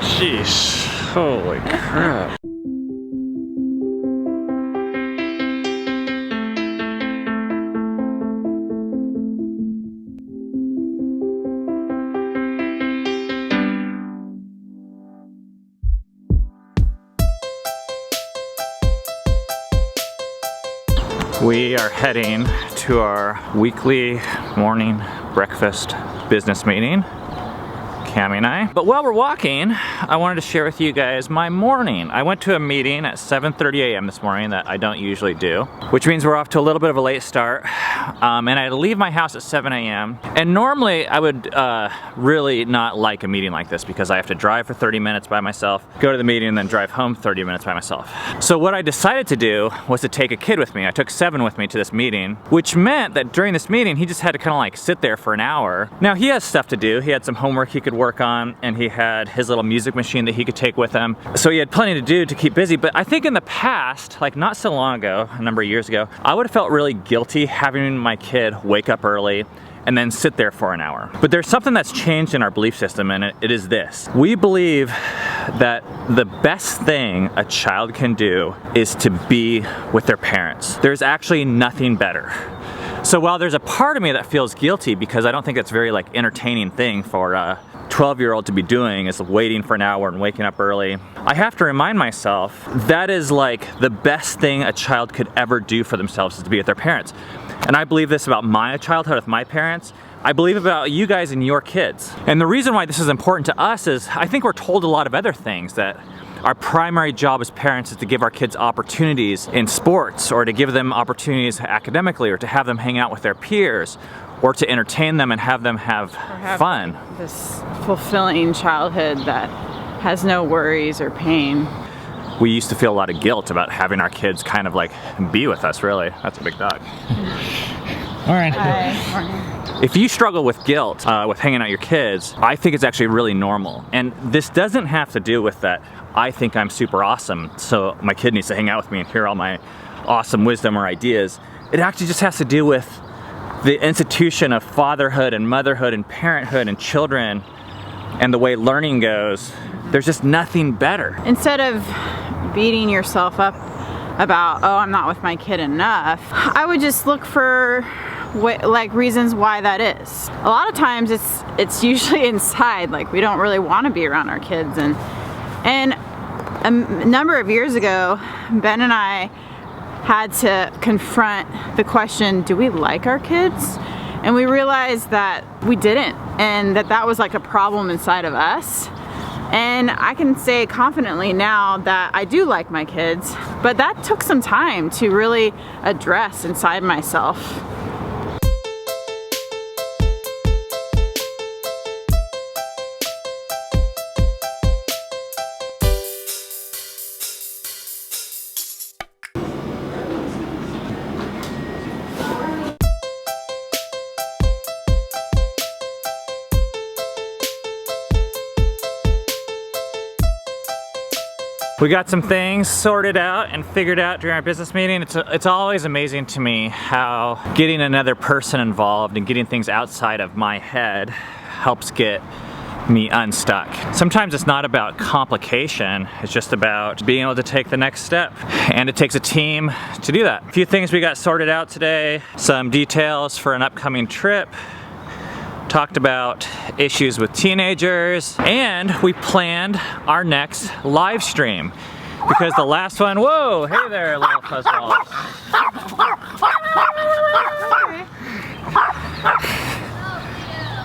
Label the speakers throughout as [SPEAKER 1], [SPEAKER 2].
[SPEAKER 1] Jeez, holy crap. We are heading to our weekly morning breakfast business meeting, Cammie and I. But while we're walking, I wanted to share with you guys my morning. I went to a meeting at 7:30 a.m. this morning that I don't usually do, which means we're off to a little bit of a late start. And I had to leave my house at 7 a.m. And normally I would really not like a meeting like this because I have to drive for 30 minutes by myself, go to the meeting, and then drive home 30 minutes by myself. So what I decided to do was to take a kid with me. I took Seven with me to this meeting, which meant that during this meeting, he just had to kind of like sit there for an hour. Now he has stuff to do. He had some homework he could work on, and he had his little music machine that he could take with him. So he had plenty to do to keep busy. But I think in the past, like not so long ago, a number of years ago, I would have felt really guilty having my kid wake up early and then sit there for an hour. But there's something that's changed in our belief system, and it is this. We believe that the best thing a child can do is to be with their parents. There's actually nothing better. So while there's a part of me that feels guilty because I don't think it's a very like entertaining thing for a 12-year-old to be doing is waiting for an hour and waking up early, I have to remind myself that is like the best thing a child could ever do for themselves is to be with their parents. And I believe this about my childhood with my parents. I believe about you guys and your kids. And the reason why this is important to us is I think we're told a lot of other things, that our primary job as parents is to give our kids opportunities in sports, or to give them opportunities academically, or to have them hang out with their peers, or to entertain them and have them have fun.
[SPEAKER 2] This fulfilling childhood that has no worries or pain.
[SPEAKER 1] We used to feel a lot of guilt about having our kids kind of like be with us, really. That's a big dog. Morning.
[SPEAKER 2] Hi. Morning.
[SPEAKER 1] If you struggle with guilt with hanging out your kids, I think it's actually really normal. And this doesn't have to do with that I think I'm super awesome, so my kid needs to hang out with me and hear all my awesome wisdom or ideas. It actually just has to do with the institution of fatherhood and motherhood and parenthood and children and the way learning goes. There's just nothing better.
[SPEAKER 2] Instead of beating yourself up about, oh, I'm not with my kid enough, I would just look for like reasons why that is. A lot of times it's usually inside, like we don't really want to be around our kids. And a number of years ago, Ben and I had to confront the question, do we like our kids? And we realized that we didn't, and that was like a problem inside of us. And I can say confidently now that I do like my kids, but that took some time to really address inside myself.
[SPEAKER 1] We got some things sorted out and figured out during our business meeting. It's always amazing to me how getting another person involved and getting things outside of my head helps get me unstuck. Sometimes it's not about complication, it's just about being able to take the next step. And it takes a team to do that. A few things we got sorted out today, some details for an upcoming trip, talked about issues with teenagers, and we planned our next live stream because the last one, whoa, hey there little fuzzballs.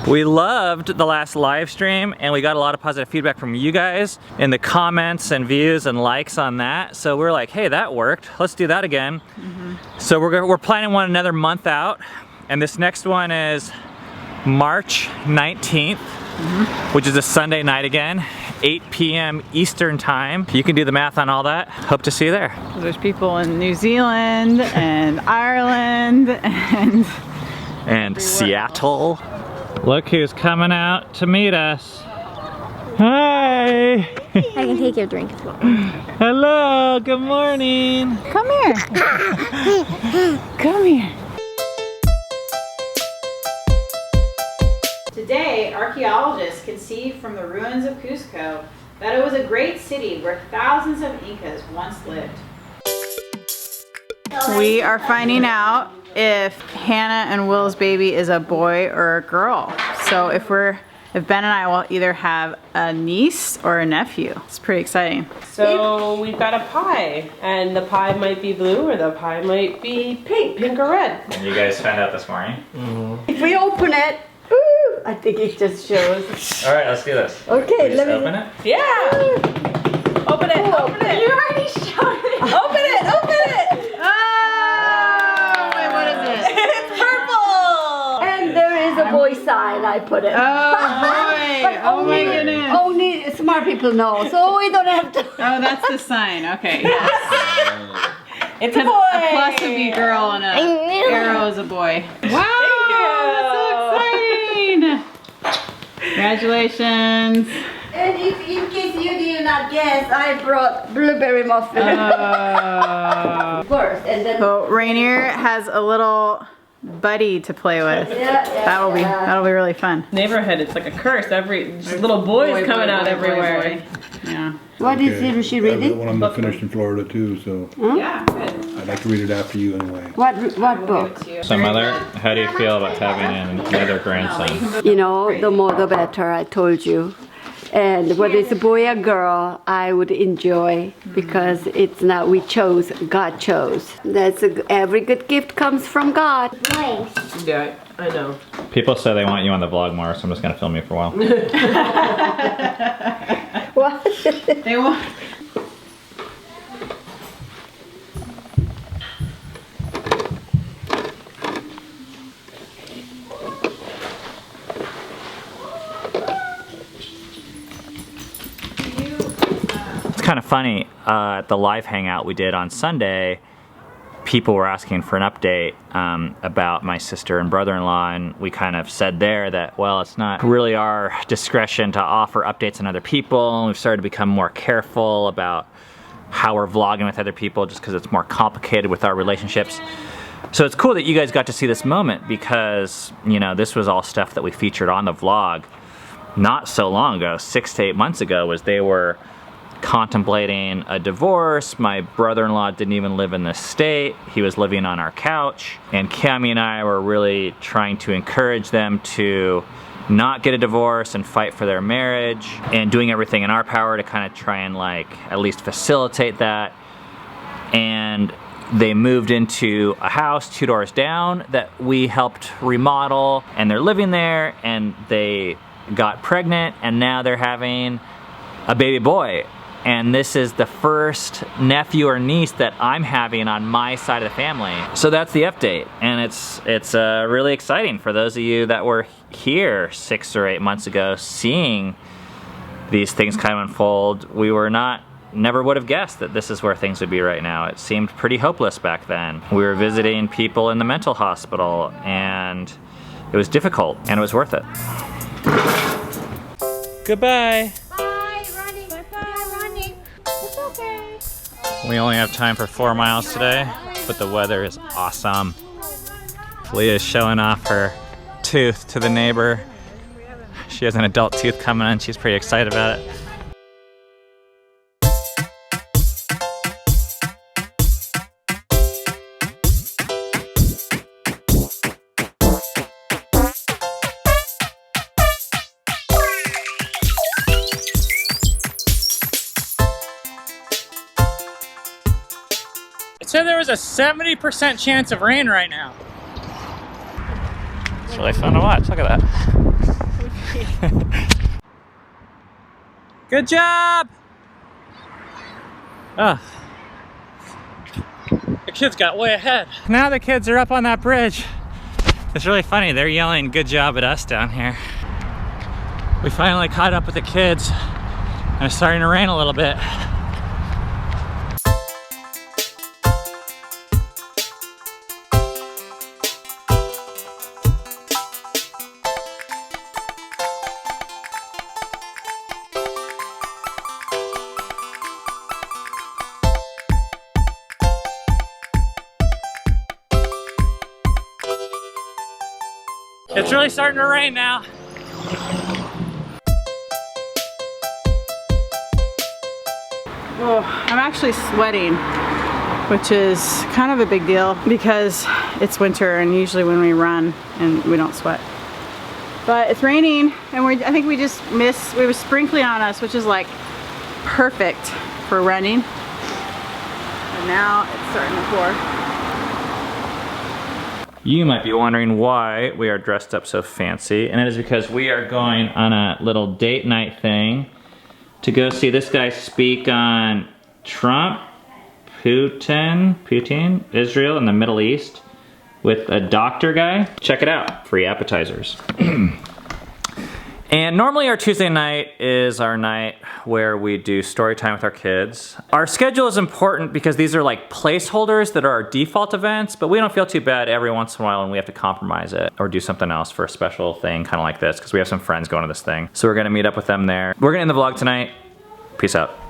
[SPEAKER 1] We loved the last live stream and we got a lot of positive feedback from you guys in the comments and views and likes on that. So we're like, hey, that worked. Let's do that again. So we're planning one another month out, and this next one is March 19th, which is a Sunday night again, 8 p.m. Eastern time. You can do the math on all that. Hope to see you there.
[SPEAKER 2] There's people in New Zealand and Ireland
[SPEAKER 1] and Seattle. Look who's coming out to meet us. Hi!
[SPEAKER 3] I can take your drink as well.
[SPEAKER 1] Hello, good morning.
[SPEAKER 2] Come here. Come here. Today, archaeologists can see from the ruins of Cusco that it was a great city where thousands of Incas once lived. We are finding out if Hannah and Will's baby is a boy or a girl. So if Ben and I will either have a niece or a nephew. It's pretty exciting.
[SPEAKER 4] So we've got a pie, and the pie might be blue or the pie might be pink or red.
[SPEAKER 1] And you guys found out this morning?
[SPEAKER 5] If we open it, ooh, I think it just shows.
[SPEAKER 1] All right, let's do this.
[SPEAKER 5] Okay,
[SPEAKER 1] Just
[SPEAKER 5] let me
[SPEAKER 1] open it.
[SPEAKER 4] Yeah! Open it, open it!
[SPEAKER 2] You already showed it.
[SPEAKER 4] Open it, open it!
[SPEAKER 2] Oh, wait, what is it?
[SPEAKER 4] It's purple!
[SPEAKER 5] And there is a boy sign I put it.
[SPEAKER 2] Oh boy! Oh my goodness!
[SPEAKER 5] Only smart people know, so we don't have to.
[SPEAKER 2] Oh, that's the sign. Okay. Yes.
[SPEAKER 4] It's a boy!
[SPEAKER 2] A plus would be girl and a arrow is a boy. Wow! That's so exciting! Congratulations!
[SPEAKER 5] And if in case you did not guess, I brought blueberry muffin first, and then
[SPEAKER 2] So Rainier has a little buddy to play with. That'll be really fun.
[SPEAKER 4] Neighborhood, it's like a curse. Just little boys coming out everywhere.
[SPEAKER 2] Yeah.
[SPEAKER 5] What is she
[SPEAKER 6] The
[SPEAKER 5] reading?
[SPEAKER 6] one I'm finished in Florida too, so
[SPEAKER 2] Yeah. Good.
[SPEAKER 6] I'd like to read it after you anyway.
[SPEAKER 5] What book?
[SPEAKER 1] So Mother, how do you feel about having another grandson?
[SPEAKER 5] You know, the more the better. I told you. And whether it's a boy or girl, I would enjoy because it's not we chose, God chose. Every good gift comes from God.
[SPEAKER 4] Yeah, I know.
[SPEAKER 1] People say they want you on the vlog more, so I'm just gonna film you for a while.
[SPEAKER 5] What?
[SPEAKER 2] They want.
[SPEAKER 1] Kind of funny, at the live hangout we did on Sunday, people were asking for an update about my sister and brother-in-law, and we kind of said there that, well, it's not really our discretion to offer updates on other people, and we've started to become more careful about how we're vlogging with other people just because it's more complicated with our relationships. So it's cool that you guys got to see this moment because, you know, this was all stuff that we featured on the vlog not so long ago, 6 to 8 months ago, was they were contemplating a divorce. My brother-in-law didn't even live in this state. He was living on our couch. And Cami and I were really trying to encourage them to not get a divorce and fight for their marriage and doing everything in our power to kind of try and like at least facilitate that. And they moved into a house 2 doors down that we helped remodel, and they're living there, and they got pregnant, and now they're having a baby boy. And this is the first nephew or niece that I'm having on my side of the family. So that's the update, and it's really exciting for those of you that were here 6 or 8 months ago seeing these things kind of unfold. We were never would have guessed that this is where things would be right now. It seemed pretty hopeless back then. We were visiting people in the mental hospital, and it was difficult, and it was worth it. Goodbye. We only have time for 4 miles today, but the weather is awesome. Filia is showing off her tooth to the neighbor. She has an adult tooth coming in. She's pretty excited about it. It said there was a 70% chance of rain right now. It's really fun to watch. Look at that. Good job! Oh. The kids got way ahead. Now the kids are up on that bridge. It's really funny. They're yelling good job at us down here. We finally caught up with the kids, and it's starting to rain a little bit. It's really starting to rain now.
[SPEAKER 2] Oh, I'm actually sweating, which is kind of a big deal because it's winter and usually when we run and we don't sweat. But it's raining and I think we just missed, it was sprinkling on us, which is like perfect for running. And now it's starting to pour.
[SPEAKER 1] You might be wondering why we are dressed up so fancy, and it is because we are going on a little date night thing to go see this guy speak on Trump, Putin, Israel, and the Middle East with a doctor guy. Check it out, free appetizers. And normally our Tuesday night is our night where we do story time with our kids. Our schedule is important because these are like placeholders that are our default events, but we don't feel too bad every once in a while when we have to compromise it or do something else for a special thing kind of like this because we have some friends going to this thing. So we're gonna meet up with them there. We're gonna end the vlog tonight. Peace out.